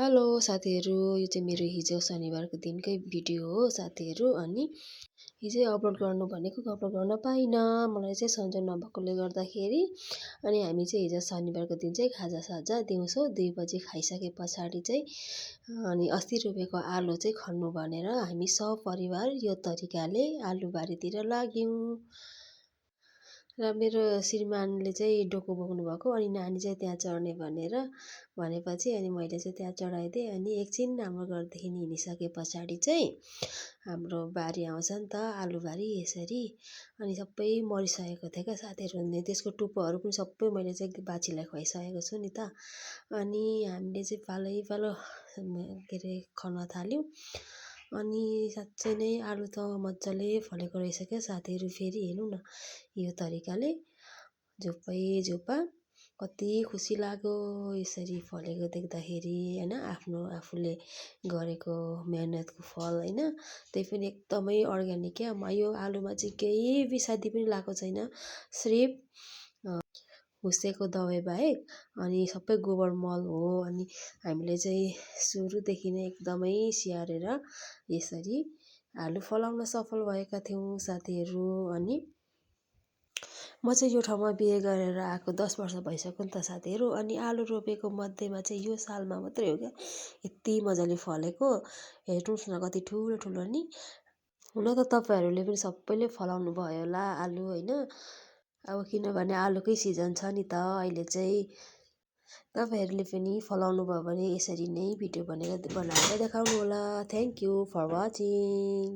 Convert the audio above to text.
Hello साथीहरू, यो चाहिँ मेरो हिजो शनिबारको दिनकै भिडियो हो साथीहरू। अनि हिजै अपलोड गर्नु भनेको अपलोड गर्न पाइनँ, मलाई चाहिँ सन्चो नभएकोले गर्दाखेरि। अनि हामी चाहिँ हिजो शनिबारको दिन चाहिँ खाजासाजा दिउँसो 2 बजी खाइसके पछाडि चाहिँ अनि 80 रुपियाँको आलु चाहिँ खन्नु भनेर हामी सपरिवार यो तरिकाले आलुबारीतिर लाग्यौँ। र मेरो श्रीमानले चाहिँ डोको बोक्नुभएको, अनि नानी चाहिँ त्यहाँ चढ्ने भनेपछि अनि मैले चाहिँ त्यहाँ चढाइदिएँ। अनि एकछिन हाम्रो घरदेखि हिँडिसके पछाडि चाहिँ हाम्रो बारी आउँछ नि त, आलुबारी यसरी। अनि सबै मरिसकेको थियो क्या साथीहरू, अनि त्यसको टुप्पोहरू पनि सबै मैले चाहिँ बाछीलाई खुवाइसकेको छु नि त। अनि हामीले चाहिँ पालै के अरे खन्न थाल्यौँ। अनि साँच्चै नै आलु त मजाले फलेको रहेछ क्या साथीहरू। फेरि हेर्नु न, यो तरिकाले झोप्पा कति खुसी लाग्यो यसरी फलेको देख्दाखेरि होइन। आफूले गरेको मेहनतको फल होइन, त्यही पनि एकदमै अर्ग्यानिक क्या। यो आलुमा चाहिँ केही विषादी पनि लगाएको छैन, सिर्फ हुस्सेको दबाई बाहेक। अनि सबै गोबर मल हो। अनि हामीले चाहिँ सुरुदेखि नै एकदमै स्याहारेर यसरी आलु फलाउन सफल भएका थियौँ साथीहरू। अनि म चाहिँ यो ठाउँमा बिहे गरेर आएको 10 वर्ष भइसक्यो नि त साथीहरू। अनि आलु रोपेको मध्येमा चाहिँ यो सालमा मात्रै हो क्या यति मजाले फलेको। हेर्नुहोस् न कति ठुलो नि। हुन त तपाईँहरूले पनि सबैले फलाउनु भयो होला आलु होइन। अब किनभने आलुकै सिजन छ नि त अहिले चाहिँ। तपाईँहरूले पनि फलाउनु भयो भने यसरी नै भिडियो बनाएर देखाउनु होला। Thank you for watching.